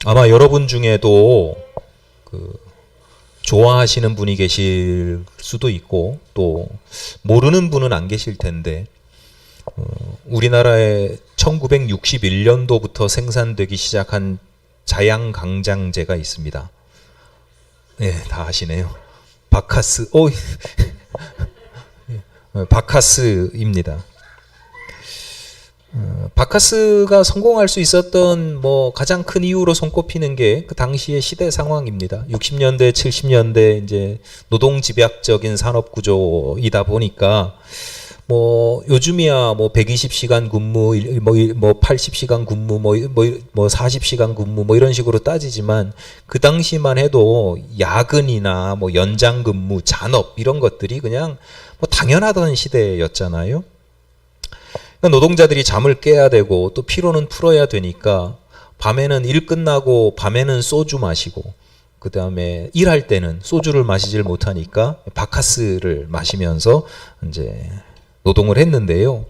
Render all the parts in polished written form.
아마 여러분 중에도 그 좋아하시는 분이 계실 수도 있고 또 모르는 분은 안 계실 텐데 우리나라에 1961년도부터 생산되기 시작한 자양강장제가 있습니다. 네, 다 아시네요. 바카스, 바카스입니다. 바카스가 성공할 수 있었던 가장 큰 이유로 손꼽히는 게 그 당시의 시대 상황입니다. 60년대, 70년대 이제 노동 집약적인 산업 구조이다 보니까 요즘이야 120시간 근무, 80시간 근무, 40시간 근무 이런 식으로 따지지만 그 당시만 해도 야근이나 연장 근무, 잔업 이런 것들이 그냥 당연하던 시대였잖아요. 노동자들이 잠을 깨야 되고 또 피로는 풀어야 되니까 밤에는 일 끝나고 밤에는 소주 마시고 그 다음에 일할 때는 소주를 마시질 못하니까 바카스를 마시면서 이제 노동을 했는데요.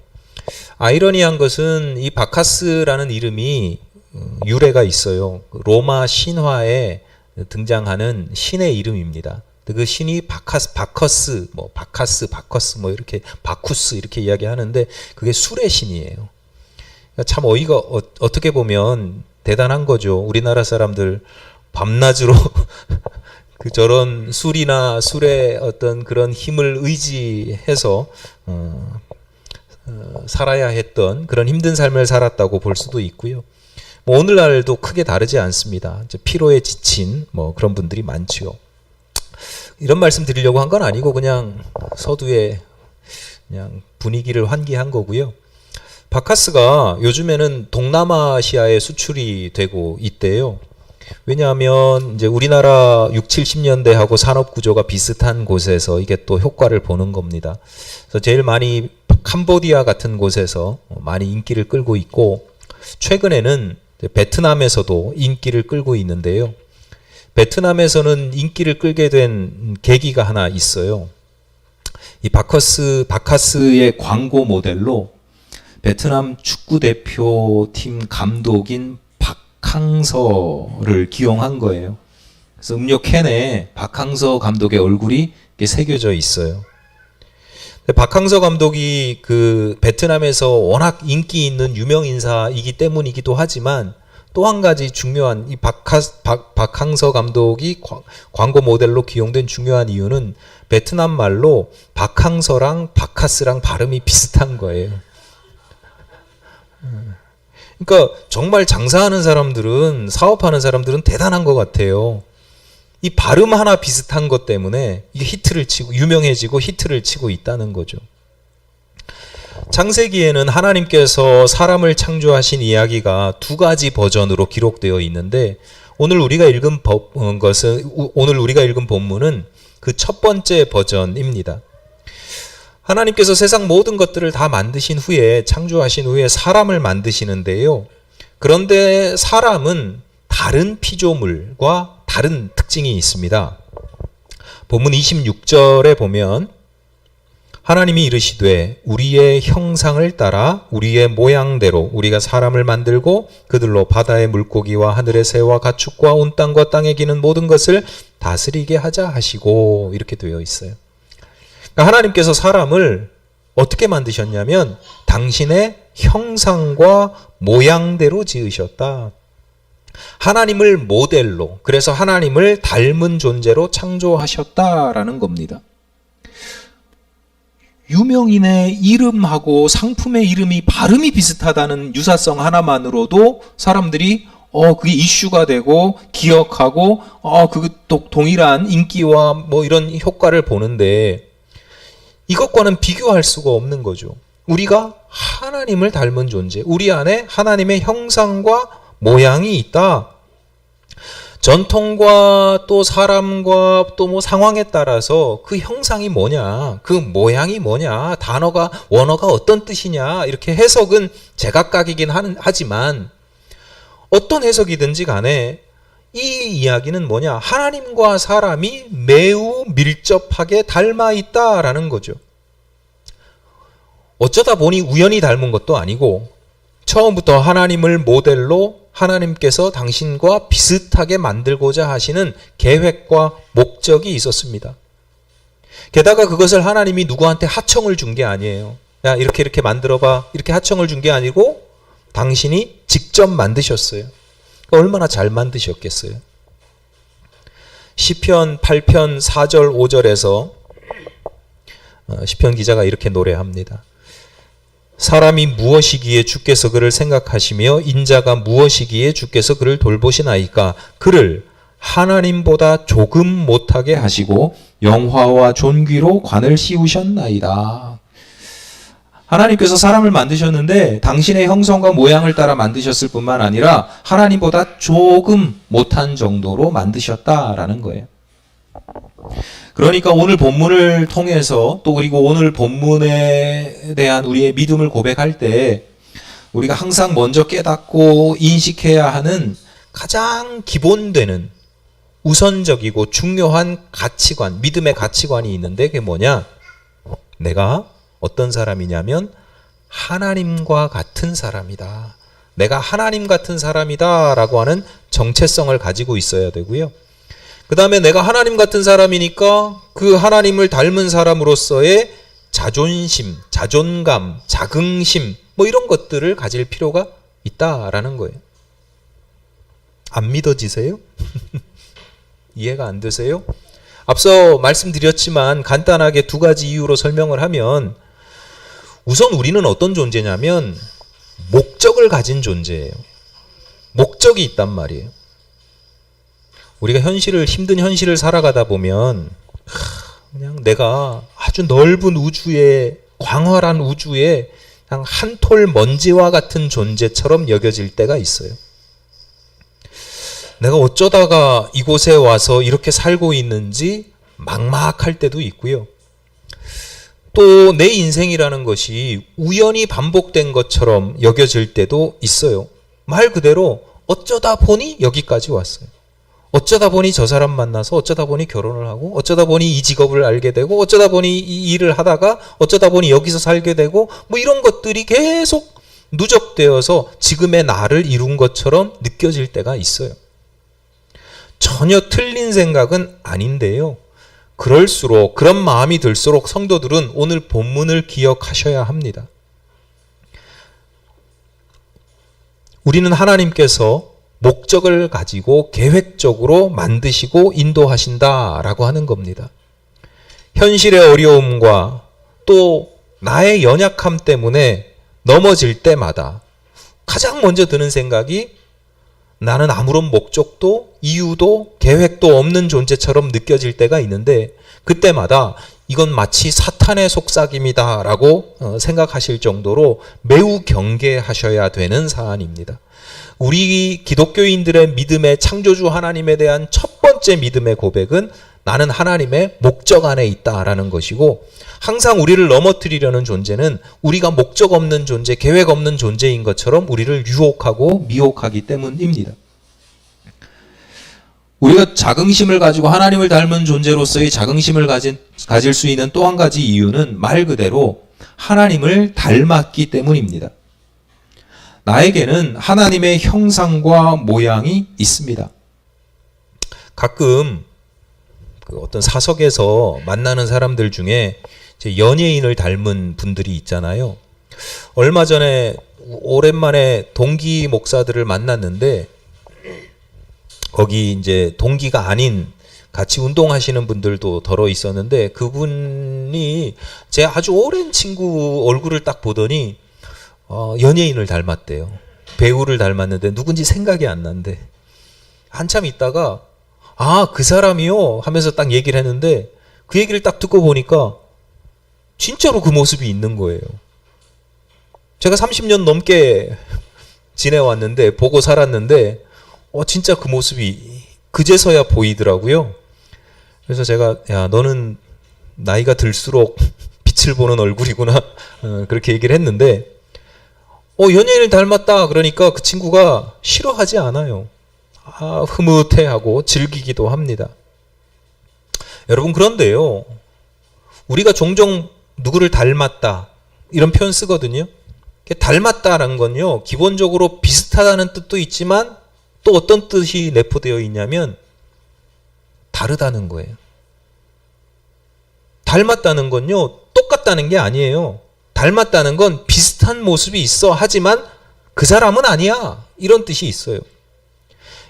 아이러니한 것은 이 바카스라는 이름이 유래가 있어요. 로마 신화에 등장하는 신의 이름입니다. 그 신이 바커스 이렇게 바쿠스 이렇게 이야기하는데 그게 술의 신이에요. 참 어이가 어떻게 보면 대단한 거죠. 우리나라 사람들 밤낮으로 저런 술이나 술의 어떤 그런 힘을 의지해서 살아야 했던 그런 힘든 삶을 살았다고 볼 수도 있고요. 오늘날도 크게 다르지 않습니다. 피로에 지친 그런 분들이 많지요. 이런 말씀 드리려고 한 건 아니고 그냥 서두에 그냥 분위기를 환기한 거고요. 바카스가 요즘에는 동남아시아에 수출이 되고 있대요. 왜냐하면 이제 우리나라 6, 70년대하고 산업 구조가 비슷한 곳에서 이게 또 효과를 보는 겁니다. 그래서 제일 많이 캄보디아 같은 곳에서 많이 인기를 끌고 있고 최근에는 베트남에서도 인기를 끌고 있는데요. 베트남에서는 인기를 끌게 된 계기가 하나 있어요. 이 바카스의 광고 모델로 베트남 축구 대표팀 감독인 박항서를 기용한 거예요. 그래서 음료 캔에 박항서 감독의 얼굴이 새겨져 있어요. 박항서 감독이 그 베트남에서 워낙 인기 있는 유명 인사이기 때문이기도 하지만 또 한 가지 중요한 이 박항서 감독이 광고 모델로 기용된 중요한 이유는 베트남 말로 박항서랑 바카스랑 발음이 비슷한 거예요. 그러니까 정말 장사하는 사람들은 사업하는 사람들은 대단한 것 같아요. 이 발음 하나 비슷한 것 때문에 이게 히트를 치고 유명해지고 히트를 치고 있다는 거죠. 창세기에는 하나님께서 사람을 창조하신 이야기가 두 가지 버전으로 기록되어 있는데 오늘 우리가 읽은 본문은 그 첫 번째 버전입니다. 하나님께서 세상 모든 것들을 다 만드신 후에 창조하신 후에 사람을 만드시는데요. 그런데 사람은 다른 피조물과 다른 특징이 있습니다. 본문 26절에 보면 하나님이 이르시되 우리의 형상을 따라 우리의 모양대로 우리가 사람을 만들고 그들로 바다의 물고기와 하늘의 새와 가축과 온 땅과 땅에 기는 모든 것을 다스리게 하자 하시고 이렇게 되어 있어요. 그러니까 하나님께서 사람을 어떻게 만드셨냐면 당신의 형상과 모양대로 지으셨다. 하나님을 모델로, 그래서 하나님을 닮은 존재로 창조하셨다라는 겁니다. 유명인의 이름하고 상품의 이름이 발음이 비슷하다는 유사성 하나만으로도 사람들이 그게 이슈가 되고 기억하고 그 동일한 인기와 이런 효과를 보는데 이것과는 비교할 수가 없는 거죠. 우리가 하나님을 닮은 존재, 우리 안에 하나님의 형상과 모양이 있다. 전통과 또 사람과 또 상황에 따라서 그 형상이 뭐냐, 그 모양이 뭐냐, 원어가 어떤 뜻이냐 이렇게 해석은 제각각이긴 하지만 어떤 해석이든지 간에 이 이야기는 뭐냐, 하나님과 사람이 매우 밀접하게 닮아 있다라는 거죠. 어쩌다 보니 우연히 닮은 것도 아니고 처음부터 하나님을 모델로 하나님께서 당신과 비슷하게 만들고자 하시는 계획과 목적이 있었습니다. 게다가 그것을 하나님이 누구한테 하청을 준 게 아니에요. 야, 이렇게 만들어봐. 이렇게 하청을 준 게 아니고 당신이 직접 만드셨어요. 얼마나 잘 만드셨겠어요. 시편 8편 4절 5절에서 시편 기자가 이렇게 노래합니다. 사람이 무엇이기에 주께서 그를 생각하시며 인자가 무엇이기에 주께서 그를 돌보시나이까. 그를 하나님보다 조금 못하게 하시고 영화와 존귀로 관을 씌우셨나이다. 하나님께서 사람을 만드셨는데 당신의 형성과 모양을 따라 만드셨을 뿐만 아니라 하나님보다 조금 못한 정도로 만드셨다라는 거예요. 그러니까 오늘 본문을 통해서 또 그리고 오늘 본문에 대한 우리의 믿음을 고백할 때 우리가 항상 먼저 깨닫고 인식해야 하는 가장 기본되는 우선적이고 중요한 가치관, 믿음의 가치관이 있는데 그게 뭐냐? 내가 어떤 사람이냐면 하나님과 같은 사람이다. 내가 하나님 같은 사람이다 라고 하는 정체성을 가지고 있어야 되고요. 그 다음에 내가 하나님 같은 사람이니까 그 하나님을 닮은 사람으로서의 자존심, 자존감, 자긍심 뭐 이런 것들을 가질 필요가 있다라는 거예요. 안 믿어지세요? 이해가 안 되세요? 앞서 말씀드렸지만 간단하게 두 가지 이유로 설명을 하면 우선 우리는 어떤 존재냐면 목적을 가진 존재예요. 목적이 있단 말이에요. 우리가 힘든 현실을 살아가다 보면 그냥 내가 아주 넓은 우주에, 광활한 우주에 그냥 한 톨 먼지와 같은 존재처럼 여겨질 때가 있어요. 내가 어쩌다가 이곳에 와서 이렇게 살고 있는지 막막할 때도 있고요. 또 내 인생이라는 것이 우연히 반복된 것처럼 여겨질 때도 있어요. 말 그대로 어쩌다 보니 여기까지 왔어요. 어쩌다 보니 저 사람 만나서 어쩌다 보니 결혼을 하고 어쩌다 보니 이 직업을 알게 되고 어쩌다 보니 이 일을 하다가 어쩌다 보니 여기서 살게 되고 뭐 이런 것들이 계속 누적되어서 지금의 나를 이룬 것처럼 느껴질 때가 있어요. 전혀 틀린 생각은 아닌데요. 그럴수록 그런 마음이 들수록 성도들은 오늘 본문을 기억하셔야 합니다. 우리는 하나님께서 목적을 가지고 계획적으로 만드시고 인도하신다라고 하는 겁니다. 현실의 어려움과 또 나의 연약함 때문에 넘어질 때마다 가장 먼저 드는 생각이 나는 아무런 목적도 이유도 계획도 없는 존재처럼 느껴질 때가 있는데 그때마다 이건 마치 사탄의 속삭임이다라고 생각하실 정도로 매우 경계하셔야 되는 사안입니다. 우리 기독교인들의 믿음의 창조주 하나님에 대한 첫 번째 믿음의 고백은 나는 하나님의 목적 안에 있다라는 것이고 항상 우리를 넘어뜨리려는 존재는 우리가 목적 없는 존재, 계획 없는 존재인 것처럼 우리를 유혹하고 미혹하기 때문입니다. 우리가 자긍심을 가지고 하나님을 닮은 존재로서의 자긍심을 가질 수 있는 또 한 가지 이유는 말 그대로 하나님을 닮았기 때문입니다. 나에게는 하나님의 형상과 모양이 있습니다. 가끔 어떤 사석에서 만나는 사람들 중에 연예인을 닮은 분들이 있잖아요. 얼마 전에 오랜만에 동기 목사들을 만났는데 거기 이제 동기가 아닌 같이 운동하시는 분들도 더러 있었는데 그분이 제 아주 오랜 친구 얼굴을 딱 보더니 연예인을 닮았대요. 배우를 닮았는데 누군지 생각이 안 난대. 한참 있다가 그 사람이요 하면서 딱 얘기를 했는데 그 얘기를 딱 듣고 보니까 진짜로 그 모습이 있는 거예요. 제가 30년 넘게 지내왔는데 보고 살았는데 진짜 그 모습이 그제서야 보이더라고요. 그래서 제가 야 너는 나이가 들수록 빛을 보는 얼굴이구나 그렇게 얘기를 했는데 연예인을 닮았다 그러니까 그 친구가 싫어하지 않아요. 흐뭇해하고 즐기기도 합니다. 여러분 그런데요. 우리가 종종 누구를 닮았다 이런 표현 쓰거든요. 닮았다라는 건요, 기본적으로 비슷하다는 뜻도 있지만 또 어떤 뜻이 내포되어 있냐면 다르다는 거예요. 닮았다는 건요, 똑같다는 게 아니에요. 닮았다는 건 비슷한 모습이 있어. 하지만 그 사람은 아니야. 이런 뜻이 있어요.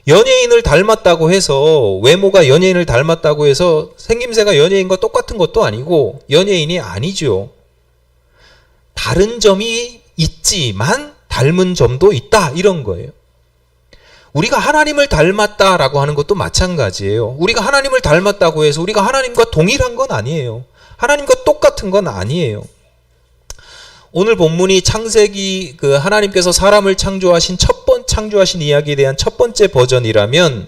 연예인을 닮았다고 해서, 외모가 연예인을 닮았다고 해서 생김새가 연예인과 똑같은 것도 아니고 연예인이 아니죠. 다른 점이 있지만 닮은 점도 있다. 이런 거예요. 우리가 하나님을 닮았다라고 하는 것도 마찬가지예요. 우리가 하나님을 닮았다고 해서 우리가 하나님과 동일한 건 아니에요. 하나님과 똑같은 건 아니에요. 오늘 본문이 창세기 하나님께서 사람을 창조하신 이야기에 대한 첫 번째 버전이라면,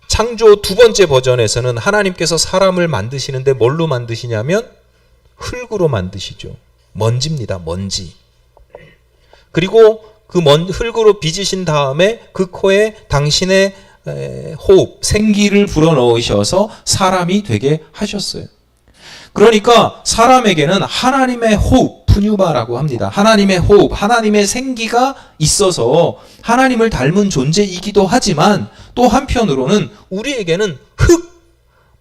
창조 두 번째 버전에서는 하나님께서 사람을 만드시는데 뭘로 만드시냐면 흙으로 만드시죠. 먼지입니다. 먼지. 그리고 그 흙으로 빚으신 다음에 그 코에 당신의 호흡, 생기를 불어넣으셔서 사람이 되게 하셨어요. 그러니까 사람에게는 하나님의 호흡, 푸뉴바라고 합니다. 하나님의 호흡, 하나님의 생기가 있어서 하나님을 닮은 존재이기도 하지만 또 한편으로는 우리에게는 흙,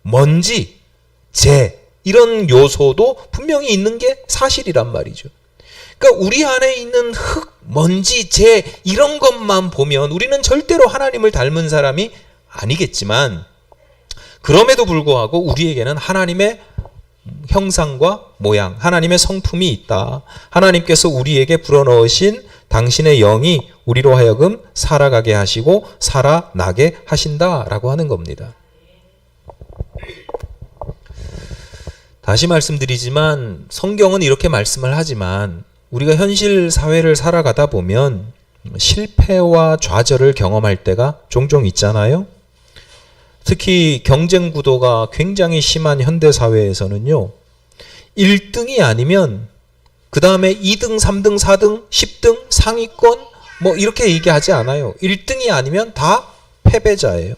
먼지, 재 이런 요소도 분명히 있는 게 사실이란 말이죠. 그러니까 우리 안에 있는 흙, 먼지, 재 이런 것만 보면 우리는 절대로 하나님을 닮은 사람이 아니겠지만, 그럼에도 불구하고 우리에게는 하나님의 형상과 모양, 하나님의 성품이 있다. 하나님께서 우리에게 불어넣으신 당신의 영이 우리로 하여금 살아가게 하시고 살아나게 하신다라고 하는 겁니다. 다시 말씀드리지만 성경은 이렇게 말씀을 하지만 우리가 현실 사회를 살아가다 보면 실패와 좌절을 경험할 때가 종종 있잖아요. 특히 경쟁 구도가 굉장히 심한 현대 사회에서는요, 1등이 아니면 그 다음에 2등, 3등, 4등, 10등, 상위권 뭐 이렇게 얘기하지 않아요. 1등이 아니면 다 패배자예요.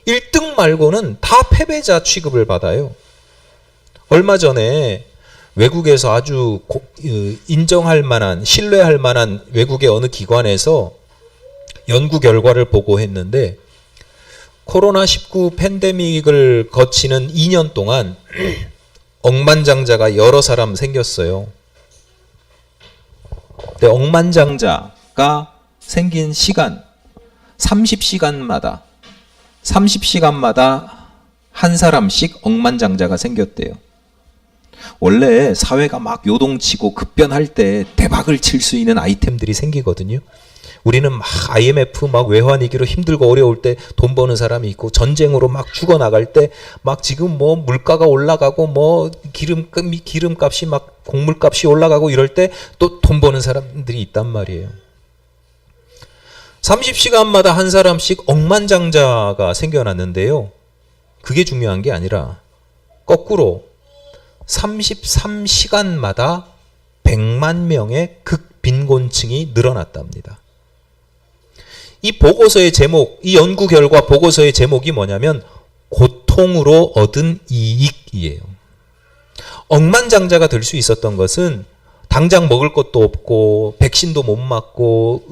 1등 말고는 다 패배자 취급을 받아요. 얼마 전에 외국에서 아주 인정할 만한, 신뢰할 만한 외국의 어느 기관에서 연구 결과를 보고했는데, 코로나19 팬데믹을 거치는 2년 동안 억만장자가 여러 사람 생겼어요. 근데 억만장자가 생긴 시간 30시간마다 한 사람씩 억만장자가 생겼대요. 원래 사회가 막 요동치고 급변할 때 대박을 칠 수 있는 아이템들이 생기거든요. 우리는 막 IMF 막 외환위기로 힘들고 어려울 때 돈 버는 사람이 있고, 전쟁으로 막 죽어나갈 때 막 지금 뭐 물가가 올라가고 뭐 기름값이 막 곡물값이 올라가고 이럴 때 또 돈 버는 사람들이 있단 말이에요. 30시간마다 한 사람씩 억만장자가 생겨났는데요. 그게 중요한 게 아니라 거꾸로 33시간마다 100만 명의 극빈곤층이 늘어났답니다. 이 보고서의 제목, 이 연구 결과 보고서의 제목이 뭐냐면 고통으로 얻은 이익이에요. 억만장자가 될 수 있었던 것은 당장 먹을 것도 없고 백신도 못 맞고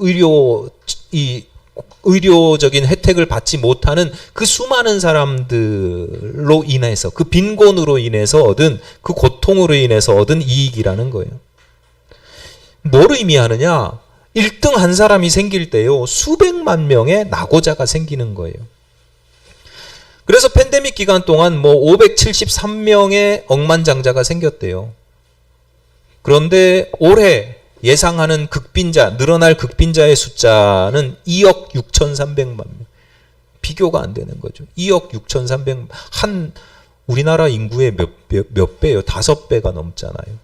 의료적인 혜택을 받지 못하는 그 수많은 사람들로 인해서, 그 빈곤으로 인해서 얻은, 그 고통으로 인해서 얻은 이익이라는 거예요. 뭘 의미하느냐? 1등 한 사람이 생길 때요, 수백만 명의 낙오자가 생기는 거예요. 그래서 팬데믹 기간 동안 뭐 573명의 억만장자가 생겼대요. 그런데 올해 예상하는 늘어날 극빈자의 숫자는 2억 6,300만 명. 비교가 안 되는 거죠. 2억 6,300만, 우리나라 인구의 몇 배예요? 5배가 넘잖아요.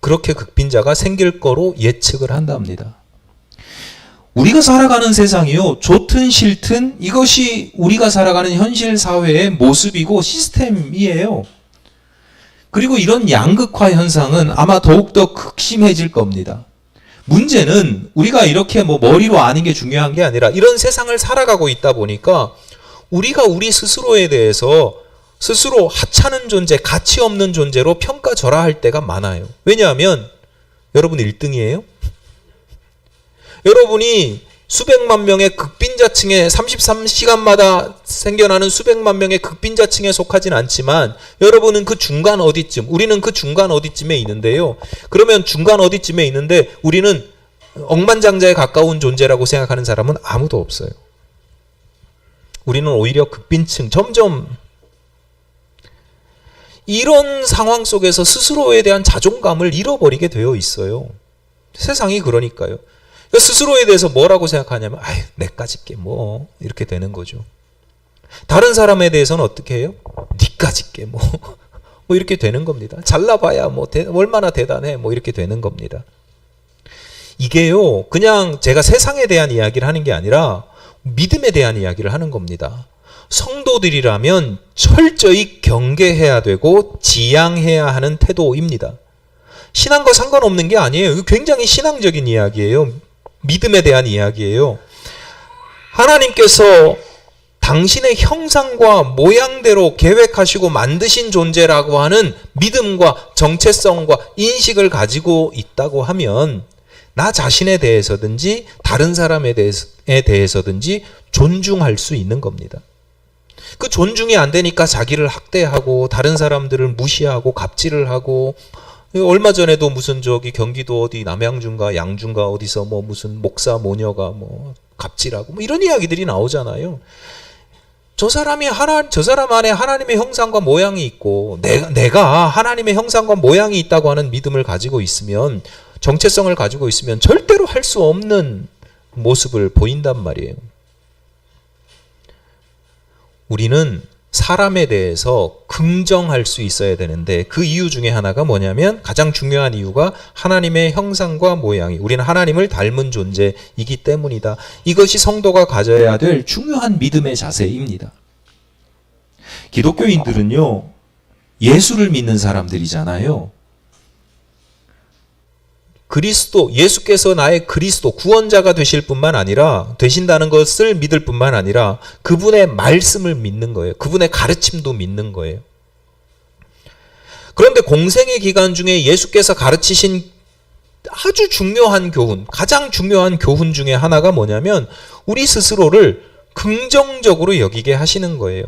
그렇게 극빈자가 생길 거로 예측을 한답니다. 우리가 살아가는 세상이요, 좋든 싫든 이것이 우리가 살아가는 현실 사회의 모습이고 시스템이에요. 그리고 이런 양극화 현상은 아마 더욱더 극심해질 겁니다. 문제는 우리가 이렇게 뭐 머리로 아는 게 중요한 게 아니라, 이런 세상을 살아가고 있다 보니까 우리가 우리 스스로에 대해서 스스로 하찮은 존재, 가치 없는 존재로 평가절하할 때가 많아요. 왜냐하면 여러분 1등이에요? 여러분이 수백만 명의 극빈자층에 33시간마다 생겨나는 수백만 명의 극빈자층에 속하진 않지만 여러분은 그 중간 어디쯤, 우리는 그 중간 어디쯤에 있는데요. 그러면 중간 어디쯤에 있는데 우리는 억만장자에 가까운 존재라고 생각하는 사람은 아무도 없어요. 우리는 오히려 극빈층, 점점 이런 상황 속에서 스스로에 대한 자존감을 잃어버리게 되어 있어요. 세상이 그러니까요. 스스로에 대해서 뭐라고 생각하냐면 아유 내까짓게 뭐 이렇게 되는 거죠. 다른 사람에 대해서는 어떻게 해요? 니까짓게 뭐 이렇게 되는 겁니다. 잘나봐야 뭐 얼마나 대단해 뭐 이렇게 되는 겁니다. 이게요 그냥 제가 세상에 대한 이야기를 하는 게 아니라 믿음에 대한 이야기를 하는 겁니다. 성도들이라면 철저히 경계해야 되고 지양해야 하는 태도입니다. 신앙과 상관없는 게 아니에요. 이거 굉장히 신앙적인 이야기예요. 믿음에 대한 이야기예요. 하나님께서 당신의 형상과 모양대로 계획하시고 만드신 존재라고 하는 믿음과 정체성과 인식을 가지고 있다고 하면 나 자신에 대해서든지 다른 사람에 대해서든지 존중할 수 있는 겁니다. 그 존중이 안 되니까 자기를 학대하고 다른 사람들을 무시하고 갑질을 하고 얼마 전에도 무슨 저기 경기도 어디 남양주인가 양주인가 어디서 뭐 무슨 목사 모녀가 뭐 갑질하고 뭐 이런 이야기들이 나오잖아요. 저 사람 안에 하나님의 형상과 모양이 있고 내가 하나님의 형상과 모양이 있다고 하는 믿음을 가지고 있으면 정체성을 가지고 있으면 절대로 할 수 없는 모습을 보인단 말이에요. 우리는 사람에 대해서 긍정할 수 있어야 되는데 그 이유 중에 하나가 뭐냐면 가장 중요한 이유가 하나님의 형상과 모양이 우리는 하나님을 닮은 존재이기 때문이다. 이것이 성도가 가져야 될 중요한 믿음의 자세입니다. 기독교인들은요 예수를 믿는 사람들이잖아요. 그리스도, 예수께서 나의 그리스도, 구원자가 되신다는 것을 믿을 뿐만 아니라 그분의 말씀을 믿는 거예요. 그분의 가르침도 믿는 거예요. 그런데 공생의 기간 중에 예수께서 가르치신 아주 중요한 교훈, 가장 중요한 교훈 중에 하나가 뭐냐면 우리 스스로를 긍정적으로 여기게 하시는 거예요.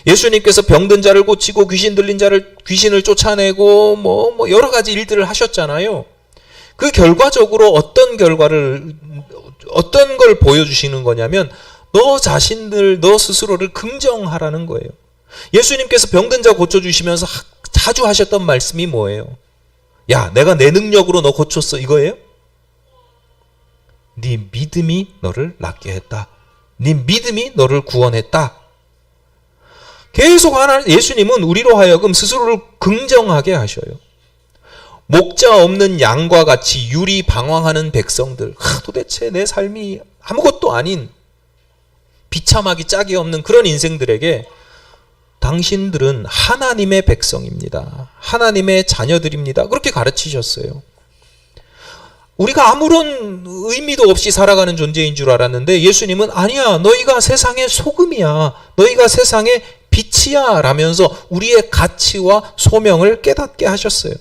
예수님께서 병든 자를 고치고 귀신 들린 자를 귀신을 쫓아내고 뭐 여러 가지 일들을 하셨잖아요. 그 결과적으로 어떤 걸 보여주시는 거냐면 너 스스로를 긍정하라는 거예요. 예수님께서 병든 자 고쳐주시면서 자주 하셨던 말씀이 뭐예요? 야, 내가 내 능력으로 너 고쳤어 이거예요? 네 믿음이 너를 낫게 했다. 네 믿음이 너를 구원했다. 계속 예수님은 우리로 하여금 스스로를 긍정하게 하셔요. 목자 없는 양과 같이 유리방황하는 백성들, 도대체 내 삶이 아무것도 아닌 비참하기 짝이 없는 그런 인생들에게 당신들은 하나님의 백성입니다. 하나님의 자녀들입니다. 그렇게 가르치셨어요. 우리가 아무런 의미도 없이 살아가는 존재인 줄 알았는데 예수님은 아니야, 너희가 세상의 소금이야, 너희가 세상의 빛이야 라면서 우리의 가치와 소명을 깨닫게 하셨어요.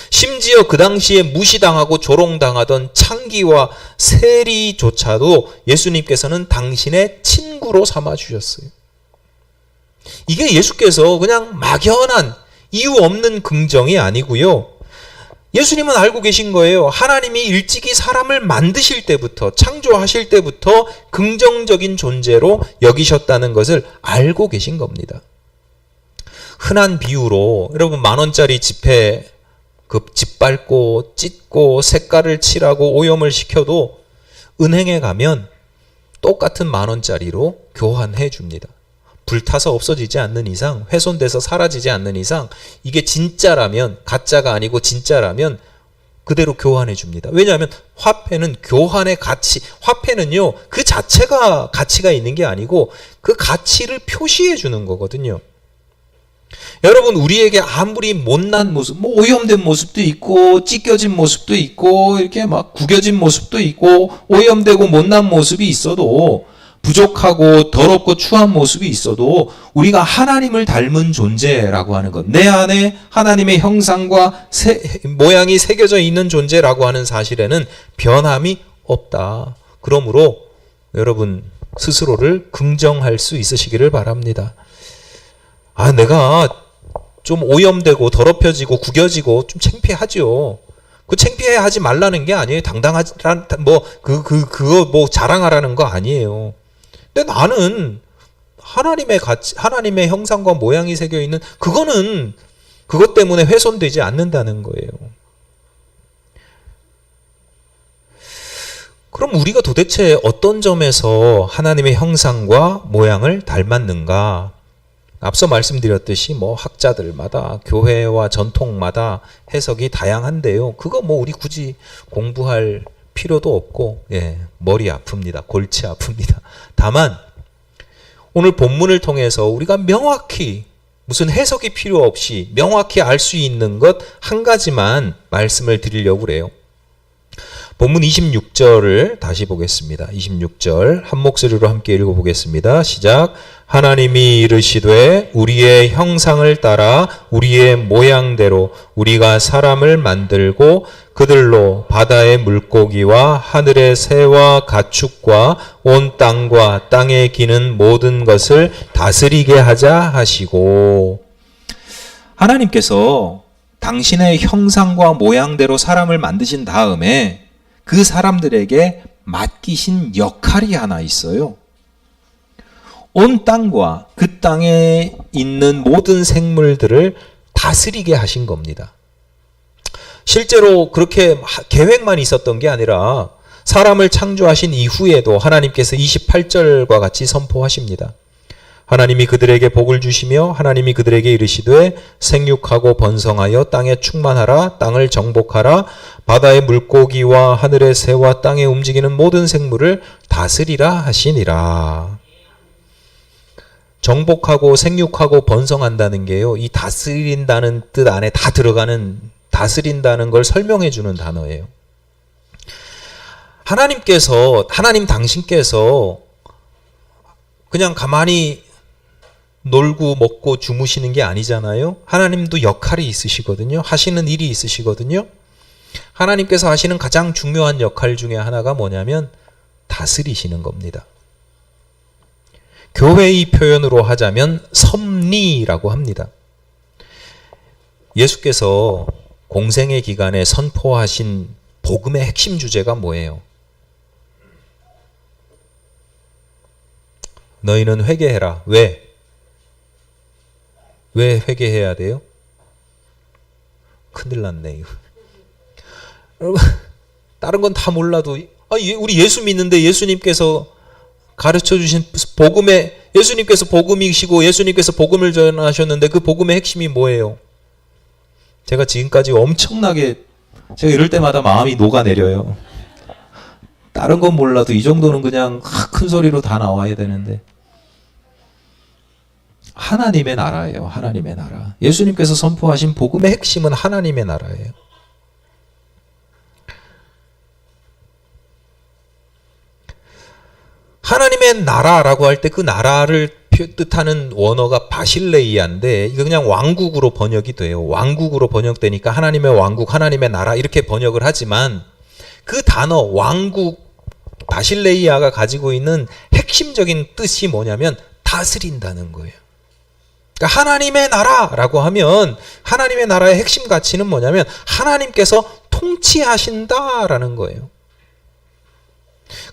심지어 그 당시에 무시당하고 조롱당하던 창기와 세리조차도 예수님께서는 당신의 친구로 삼아주셨어요. 이게 예수께서 그냥 막연한 이유 없는 긍정이 아니고요. 예수님은 알고 계신 거예요. 하나님이 일찍이 사람을 만드실 때부터, 창조하실 때부터 긍정적인 존재로 여기셨다는 것을 알고 계신 겁니다. 흔한 비유로 여러분 10,000원짜리 지폐 짓밟고 찢고 색깔을 칠하고 오염을 시켜도 은행에 가면 똑같은 10,000원짜리로 교환해 줍니다. 불타서 없어지지 않는 이상, 훼손돼서 사라지지 않는 이상 이게 진짜라면, 가짜가 아니고 진짜라면 그대로 교환해 줍니다. 왜냐하면 화폐는 교환의 가치, 화폐는요 그 자체가 가치가 있는 게 아니고 그 가치를 표시해 주는 거거든요. 여러분, 우리에게 아무리 못난 모습, 뭐 오염된 모습도 있고 찢겨진 모습도 있고 이렇게 막 구겨진 모습도 있고 오염되고 못난 모습이 있어도 부족하고 더럽고 추한 모습이 있어도 우리가 하나님을 닮은 존재라고 하는 것, 내 안에 하나님의 형상과 모양이 새겨져 있는 존재라고 하는 사실에는 변함이 없다. 그러므로 여러분 스스로를 긍정할 수 있으시기를 바랍니다. 내가 좀 오염되고 더럽혀지고 구겨지고 좀 창피하죠. 그 창피해하지 말라는 게 아니에요. 당당하란 그거 자랑하라는 거 아니에요. 근데 나는 하나님의 형상과 모양이 새겨 있는 그거는 그것 때문에 훼손되지 않는다는 거예요. 그럼 우리가 도대체 어떤 점에서 하나님의 형상과 모양을 닮았는가? 앞서 말씀드렸듯이 학자들마다 교회와 전통마다 해석이 다양한데요. 그거 우리 굳이 공부할 필요도 없고, 머리 아픕니다. 골치 아픕니다. 다만 오늘 본문을 통해서 우리가 명확히 무슨 해석이 필요 없이 명확히 알 수 있는 것 한 가지만 말씀을 드리려고 그래요. 본문 26절을 다시 보겠습니다. 26절 한 목소리로 함께 읽어보겠습니다. 시작. 하나님이 이르시되 우리의 형상을 따라 우리의 모양대로 우리가 사람을 만들고 그들로 바다의 물고기와 하늘의 새와 가축과 온 땅과 땅에 기는 모든 것을 다스리게 하자 하시고, 하나님께서 당신의 형상과 모양대로 사람을 만드신 다음에 그 사람들에게 맡기신 역할이 하나 있어요. 온 땅과 그 땅에 있는 모든 생물들을 다스리게 하신 겁니다. 실제로 그렇게 계획만 있었던 게 아니라 사람을 창조하신 이후에도 하나님께서 28절과 같이 선포하십니다. 하나님이 그들에게 복을 주시며 하나님이 그들에게 이르시되 생육하고 번성하여 땅에 충만하라, 땅을 정복하라, 바다의 물고기와 하늘의 새와 땅에 움직이는 모든 생물을 다스리라 하시니라. 정복하고 생육하고 번성한다는 게요, 이 다스린다는 뜻 안에 다 들어가는, 다스린다는 걸 설명해 주는 단어예요. 하나님 당신께서 그냥 가만히 놀고 먹고 주무시는 게 아니잖아요. 하나님도 역할이 있으시거든요. 하시는 일이 있으시거든요. 하나님께서 하시는 가장 중요한 역할 중에 하나가 뭐냐면 다스리시는 겁니다. 교회의 표현으로 하자면 섭리라고 합니다. 예수께서 공생의 기간에 선포하신 복음의 핵심 주제가 뭐예요? 너희는 회개해라. 왜? 왜 회개해야 돼요? 큰일 났네 이거. 여러분, 다른 건 다 몰라도 우리 예수 믿는데 예수님께서 가르쳐 주신 복음의, 예수님께서 복음이시고 예수님께서 복음을 전하셨는데 그 복음의 핵심이 뭐예요? 제가 지금까지 엄청나게, 제가 이럴 때마다 마음이 녹아내려요. 다른 건 몰라도 이 정도는 그냥 큰 소리로 다 나와야 되는데, 하나님의 나라예요. 하나님의 나라. 예수님께서 선포하신 복음의 핵심은 하나님의 나라예요. 하나님의 나라라고 할 때 그 나라를 뜻하는 원어가 바실레이아인데 이거 그냥 왕국으로 번역이 돼요. 왕국으로 번역되니까 하나님의 왕국, 하나님의 나라 이렇게 번역을 하지만 그 단어 왕국, 바실레이아가 가지고 있는 핵심적인 뜻이 뭐냐면 다스린다는 거예요. 그러니까 하나님의 나라라고 하면 하나님의 나라의 핵심 가치는 뭐냐면 하나님께서 통치하신다라는 거예요.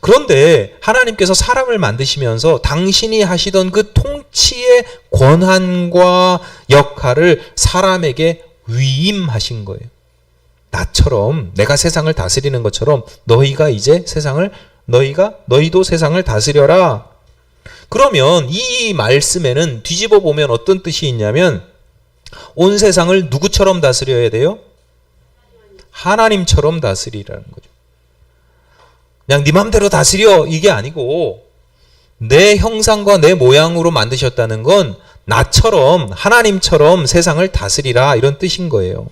그런데 하나님께서 사람을 만드시면서 당신이 하시던 그 통치의 권한과 역할을 사람에게 위임하신 거예요. 나처럼, 내가 세상을 다스리는 것처럼 너희가 이제 너희도 세상을 다스려라. 그러면 이 말씀에는 뒤집어 보면 어떤 뜻이 있냐면 온 세상을 누구처럼 다스려야 돼요? 하나님처럼 다스리라는 거죠. 그냥 네 맘대로 다스려 이게 아니고 내 형상과 내 모양으로 만드셨다는 건 나처럼, 하나님처럼 세상을 다스리라 이런 뜻인 거예요.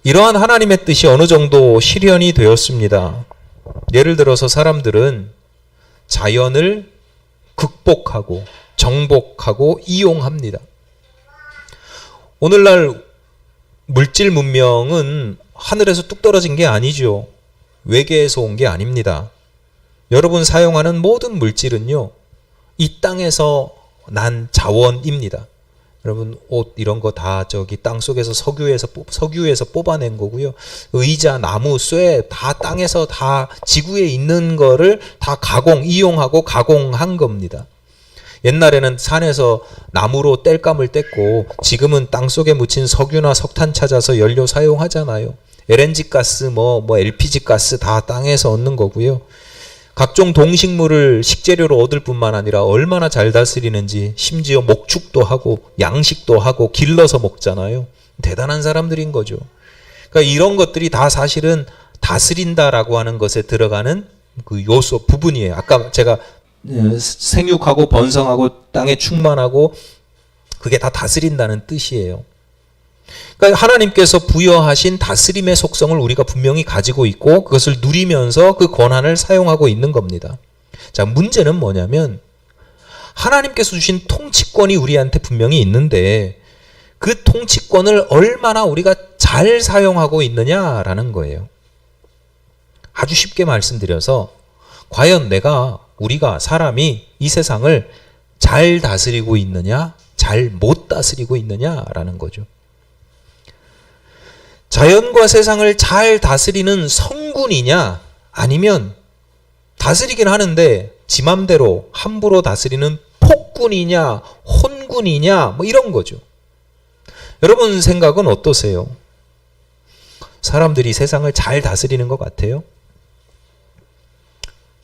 이러한 하나님의 뜻이 어느 정도 실현이 되었습니다. 예를 들어서 사람들은 자연을 극복하고 정복하고 이용합니다. 오늘날 물질 문명은 하늘에서 뚝 떨어진 게 아니죠. 외계에서 온 게 아닙니다. 여러분 사용하는 모든 물질은요, 이 땅에서 난 자원입니다. 여러분 옷 이런 거 다 저기 땅 속에서 석유에서 뽑아낸 거고요. 의자, 나무, 쇠 다 땅에서 다 지구에 있는 거를 다 이용하고 가공한 겁니다. 옛날에는 산에서 나무로 땔감을 뗐고 지금은 땅 속에 묻힌 석유나 석탄 찾아서 연료 사용하잖아요. LNG 가스, LPG 가스 다 땅에서 얻는 거고요. 각종 동식물을 식재료로 얻을 뿐만 아니라 얼마나 잘 다스리는지, 심지어 목축도 하고 양식도 하고 길러서 먹잖아요. 대단한 사람들인 거죠. 그러니까 이런 것들이 다 사실은 다스린다라고 하는 것에 들어가는 그 요소 부분이에요. 아까 제가 생육하고 번성하고 땅에 충만하고 그게 다 다스린다는 뜻이에요. 그러니까 하나님께서 부여하신 다스림의 속성을 우리가 분명히 가지고 있고 그것을 누리면서 그 권한을 사용하고 있는 겁니다. 자, 문제는 뭐냐면 하나님께서 주신 통치권이 우리한테 분명히 있는데 그 통치권을 얼마나 우리가 잘 사용하고 있느냐라는 거예요. 아주 쉽게 말씀드려서 과연 우리가 사람이 이 세상을 잘 다스리고 있느냐, 잘 못 다스리고 있느냐라는 거죠. 자연과 세상을 잘 다스리는 성군이냐, 아니면 다스리긴 하는데 지 맘대로 함부로 다스리는 폭군이냐, 혼군이냐, 이런 거죠. 여러분 생각은 어떠세요? 사람들이 세상을 잘 다스리는 것 같아요?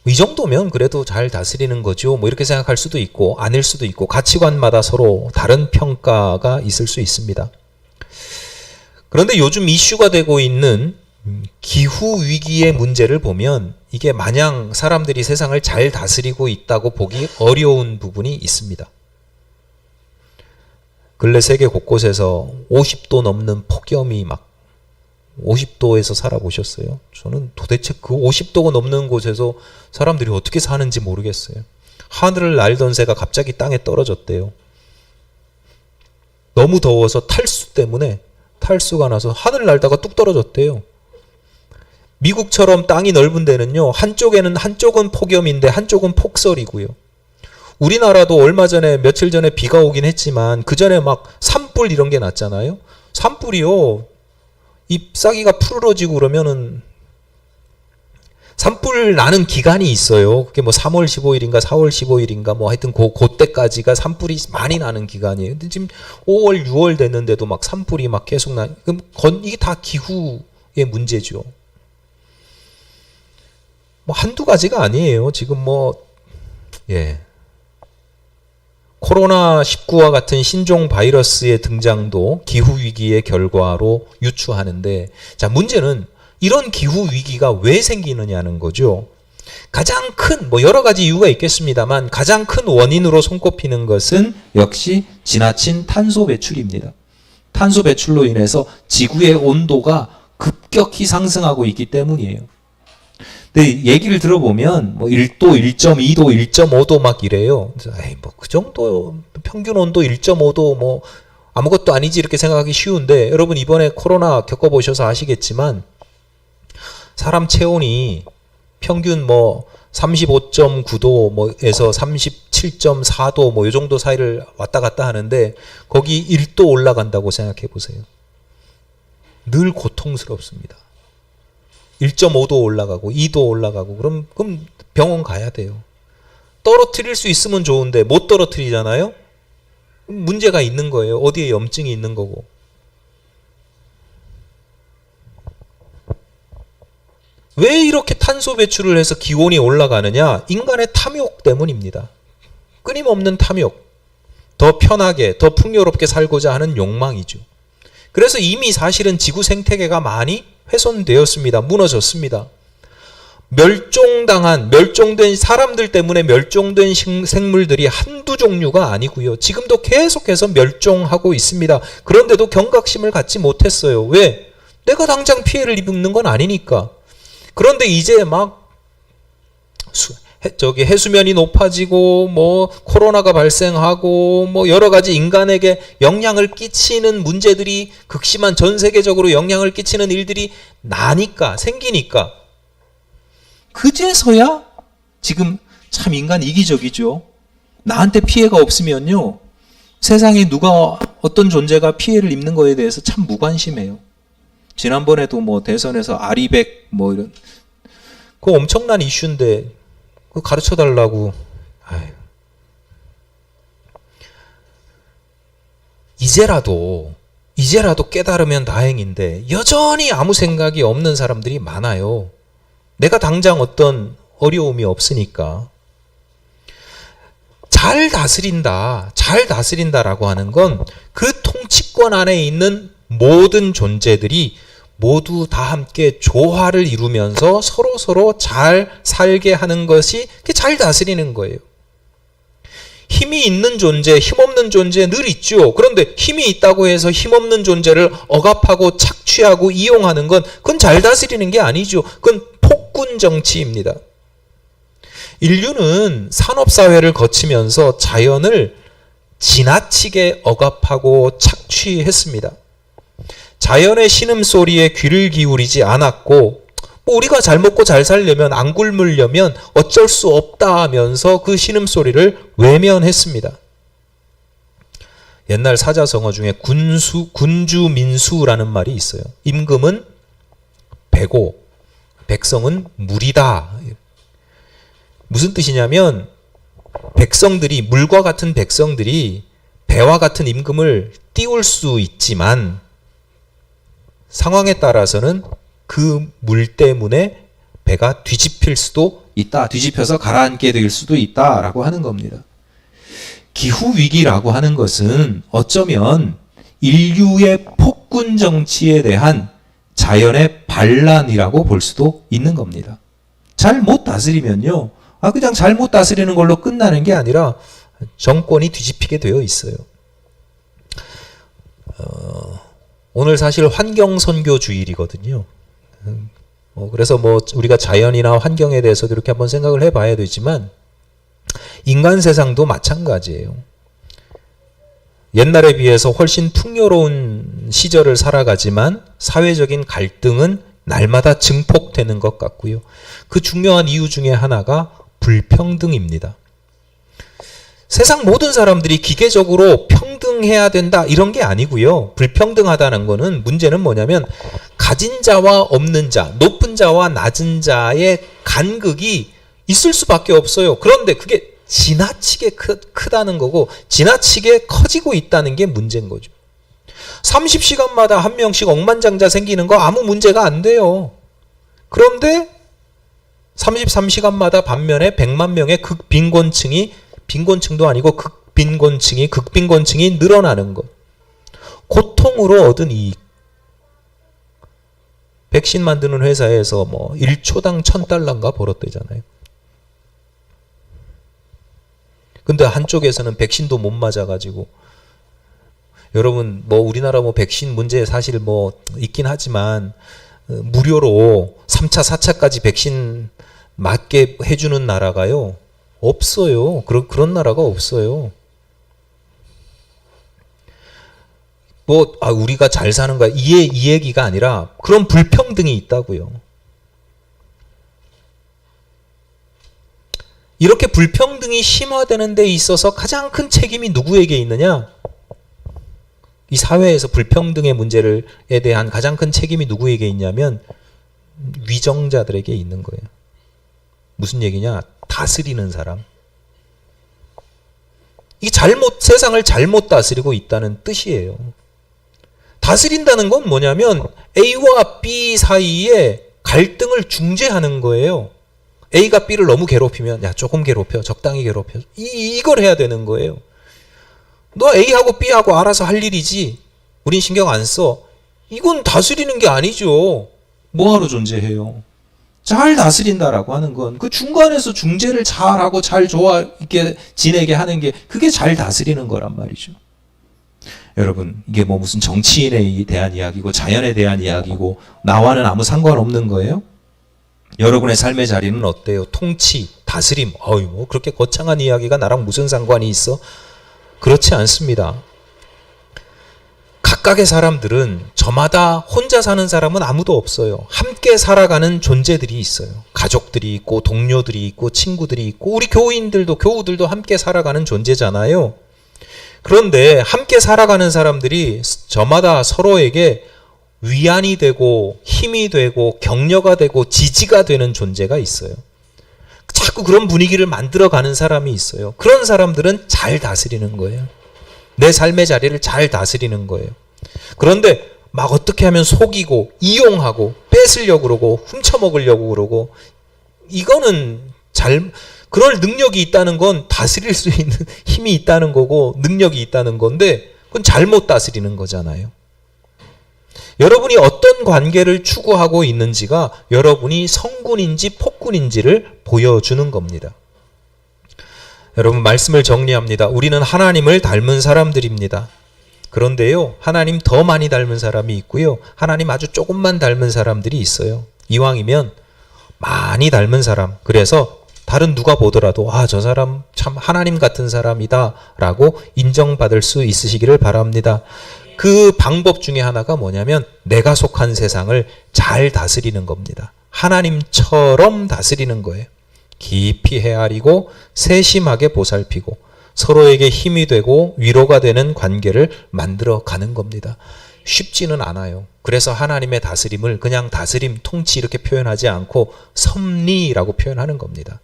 이 정도면 그래도 잘 다스리는 거죠. 이렇게 생각할 수도 있고 아닐 수도 있고 가치관마다 서로 다른 평가가 있을 수 있습니다. 그런데 요즘 이슈가 되고 있는 기후위기의 문제를 보면 이게 마냥 사람들이 세상을 잘 다스리고 있다고 보기 어려운 부분이 있습니다. 근래 세계 곳곳에서 50도 넘는 폭염이 50도에서 살아보셨어요? 저는 도대체 그 50도가 넘는 곳에서 사람들이 어떻게 사는지 모르겠어요. 하늘을 날던 새가 갑자기 땅에 떨어졌대요. 너무 더워서 탈수가 나서 하늘 날다가 뚝 떨어졌대요. 미국처럼 땅이 넓은 데는요, 한쪽은 폭염인데 한쪽은 폭설이고요. 우리나라도 며칠 전에 비가 오긴 했지만 그 전에 산불 이런 게 났잖아요. 산불이요, 잎사귀가 푸르러지고 그러면은 산불 나는 기간이 있어요. 그게 3월 15일인가 4월 15일인가 하여튼 그때까지가 산불이 많이 나는 기간이에요. 근데 지금 5월 6월 됐는데도 산불이 계속 그럼 이게 다 기후의 문제죠. 한두 가지가 아니에요. 지금 코로나19와 같은 신종 바이러스의 등장도 기후위기의 결과로 유추하는데, 자, 문제는 이런 기후위기가 왜 생기느냐는 거죠. 가장 큰, 여러 가지 이유가 있겠습니다만 가장 큰 원인으로 손꼽히는 것은 역시 지나친 탄소 배출입니다. 탄소 배출로 인해서 지구의 온도가 급격히 상승하고 있기 때문이에요. 근데 얘기를 들어보면 1도, 1.2도, 1.5도 이래요. 그 정도 평균 온도 1.5도 아무것도 아니지 이렇게 생각하기 쉬운데, 여러분 이번에 코로나 겪어보셔서 아시겠지만 사람 체온이 평균 35.9도에서 37.4도 이 정도 사이를 왔다 갔다 하는데 거기 1도 올라간다고 생각해 보세요. 늘 고통스럽습니다. 1.5도 올라가고 2도 올라가고 그럼 병원 가야 돼요. 떨어뜨릴 수 있으면 좋은데 못 떨어뜨리잖아요. 문제가 있는 거예요. 어디에 염증이 있는 거고. 왜 이렇게 탄소 배출을 해서 기온이 올라가느냐? 인간의 탐욕 때문입니다. 끊임없는 탐욕. 더 편하게, 더 풍요롭게 살고자 하는 욕망이죠. 그래서 이미 사실은 지구 생태계가 많이 훼손되었습니다. 무너졌습니다. 멸종된 사람들 때문에 멸종된 생물들이 한두 종류가 아니고요. 지금도 계속해서 멸종하고 있습니다. 그런데도 경각심을 갖지 못했어요. 왜? 내가 당장 피해를 입는 건 아니니까. 그런데 이제 해수면이 높아지고 뭐 코로나가 발생하고 뭐 여러 가지 인간에게 영향을 끼치는 문제들이 극심한 전 세계적으로 영향을 끼치는 일들이 나니까 생기니까 그제서야 지금 참 인간 이기적이죠. 나한테 피해가 없으면요 세상에 누가 어떤 존재가 피해를 입는 거에 대해서 참 무관심해요. 지난번에도 뭐 대선에서 아리백 뭐 이런 그거 엄청난 이슈인데 그거 가르쳐 달라고. 이제라도 깨달으면 다행인데 여전히 아무 생각이 없는 사람들이 많아요. 내가 당장 어떤 어려움이 없으니까. 잘 다스린다라고 하는 건 그 통치권 안에 있는 모든 존재들이 모두 다 함께 조화를 이루면서 서로 잘 살게 하는 것이 잘 다스리는 거예요. 힘이 있는 존재, 힘없는 존재 늘 있죠. 그런데 힘이 있다고 해서 힘없는 존재를 억압하고 착취하고 이용하는 건 그건 잘 다스리는 게 아니죠. 그건 폭군 정치입니다. 인류는 산업사회를 거치면서 자연을 지나치게 억압하고 착취했습니다. 자연의 신음소리에 귀를 기울이지 않았고 뭐 우리가 잘 먹고 잘 살려면 안 굶으려면 어쩔 수 없다 하면서 그 신음소리를 외면했습니다. 옛날 사자성어 중에 군주민수라는 말이 있어요. 임금은 배고 백성은 물이다. 무슨 뜻이냐면 백성들이 물과 같은 백성들이 배와 같은 임금을 띄울 수 있지만 상황에 따라서는 그 물 때문에 배가 뒤집힐 수도 있다. 뒤집혀서 가라앉게 될 수도 있다라고 하는 겁니다. 기후위기라고 하는 것은 어쩌면 인류의 폭군 정치에 대한 자연의 반란이라고 볼 수도 있는 겁니다. 잘 못 다스리면요. 그냥 잘못 다스리는 걸로 끝나는 게 아니라 정권이 뒤집히게 되어 있어요. 오늘 사실 환경선교 주일이거든요. 그래서 뭐 우리가 자연이나 환경에 대해서도 이렇게 한번 생각을 해봐야 되지만 인간 세상도 마찬가지예요. 옛날에 비해서 훨씬 풍요로운 시절을 살아가지만 사회적인 갈등은 날마다 증폭되는 것 같고요. 그 중요한 이유 중에 하나가 불평등입니다. 세상 모든 사람들이 기계적으로 평등해야 된다 이런 게 아니고요. 불평등하다는 거는 문제는 뭐냐면 가진 자와 없는 자, 높은 자와 낮은 자의 간극이 있을 수밖에 없어요. 그런데 그게 지나치게 크다는 거고 지나치게 커지고 있다는 게 문제인 거죠. 30시간마다 한 명씩 억만장자 생기는 거 아무 문제가 안 돼요. 그런데 33시간마다 반면에 100만 명의 빈곤층도 아니고 극빈곤층이 늘어나는 것. 고통으로 얻은 이익. 백신 만드는 회사에서 뭐 1초당 1,000달러인가 벌었대잖아요. 근데 한쪽에서는 백신도 못 맞아가지고 여러분 뭐 우리나라 뭐 백신 문제 사실 뭐 있긴 하지만 무료로 3차, 4차까지 백신 맞게 해주는 나라가요. 없어요. 그런 나라가 없어요. 뭐 우리가 잘 사는 거야. 이 얘기가 아니라 그런 불평등이 있다고요. 이렇게 불평등이 심화되는 데 있어서 가장 큰 책임이 누구에게 있느냐? 이 사회에서 불평등의 문제에 대한 가장 큰 책임이 누구에게 있냐면 위정자들에게 있는 거예요. 무슨 얘기냐? 다스리는 사람. 이 세상을 잘못 다스리고 있다는 뜻이에요. 다스린다는 건 뭐냐면 A와 B 사이에 갈등을 중재하는 거예요. A가 B를 너무 괴롭히면 야 조금 괴롭혀, 적당히 괴롭혀. 이걸 해야 되는 거예요. 너 A하고 B하고 알아서 할 일이지. 우린 신경 안 써. 이건 다스리는 게 아니죠. 뭐하러 존재해요? 잘 다스린다라고 하는 건 그 중간에서 중재를 잘하고 잘 있게 지내게 하는 게 그게 잘 다스리는 거란 말이죠. 여러분 이게 뭐 무슨 정치인에 대한 이야기고 자연에 대한 이야기고 나와는 아무 상관없는 거예요? 여러분의 삶의 자리는 어때요? 통치, 다스림, 뭐 그렇게 거창한 이야기가 나랑 무슨 상관이 있어? 그렇지 않습니다. 각각의 사람들은 저마다 혼자 사는 사람은 아무도 없어요. 함께 살아가는 존재들이 있어요. 가족들이 있고 동료들이 있고 친구들이 있고 우리 교우들도 함께 살아가는 존재잖아요. 그런데 함께 살아가는 사람들이 저마다 서로에게 위안이 되고 힘이 되고 격려가 되고 지지가 되는 존재가 있어요. 자꾸 그런 분위기를 만들어가는 사람이 있어요. 그런 사람들은 잘 다스리는 거예요. 내 삶의 자리를 잘 다스리는 거예요. 그런데 막 어떻게 하면 속이고 이용하고 뺏으려고 그러고 훔쳐먹으려고 그러고 이거는 그럴 능력이 있다는 건 다스릴 수 있는 힘이 있다는 거고 능력이 있다는 건데 그건 잘못 다스리는 거잖아요. 여러분이 어떤 관계를 추구하고 있는지가 여러분이 성군인지 폭군인지를 보여주는 겁니다. 여러분 말씀을 정리합니다. 우리는 하나님을 닮은 사람들입니다. 그런데요, 하나님 더 많이 닮은 사람이 있고요, 하나님 아주 조금만 닮은 사람들이 있어요. 이왕이면 많이 닮은 사람, 그래서 다른 누가 보더라도 저 사람 참 하나님 같은 사람이다 라고 인정받을 수 있으시기를 바랍니다. 그 방법 중에 하나가 뭐냐면 내가 속한 세상을 잘 다스리는 겁니다. 하나님처럼 다스리는 거예요. 깊이 헤아리고 세심하게 보살피고 서로에게 힘이 되고 위로가 되는 관계를 만들어 가는 겁니다. 쉽지는 않아요. 그래서 하나님의 다스림을 그냥 다스림, 통치 이렇게 표현하지 않고 섭리라고 표현하는 겁니다.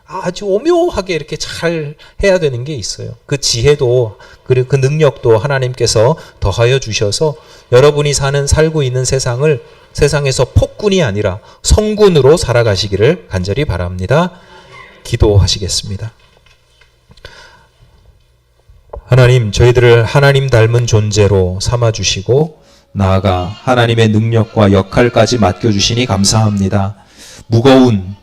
아주 오묘하게 이렇게 잘 해야 되는 게 있어요. 그 지혜도 그리고 그 능력도 하나님께서 더하여 주셔서 여러분이 살고 있는 세상에서 폭군이 아니라 성군으로 살아가시기를 간절히 바랍니다. 기도하시겠습니다. 하나님, 저희들을 하나님 닮은 존재로 삼아주시고 나아가 하나님의 능력과 역할까지 맡겨주시니 감사합니다. 무거운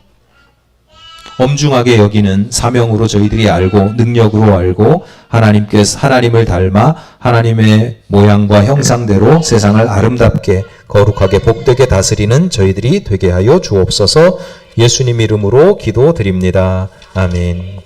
엄중하게 여기는 사명으로 저희들이 알고 능력으로 알고 하나님께서 하나님을 닮아 하나님의 모양과 형상대로 세상을 아름답게 거룩하게 복되게 다스리는 저희들이 되게 하여 주옵소서. 예수님 이름으로 기도드립니다. 아멘.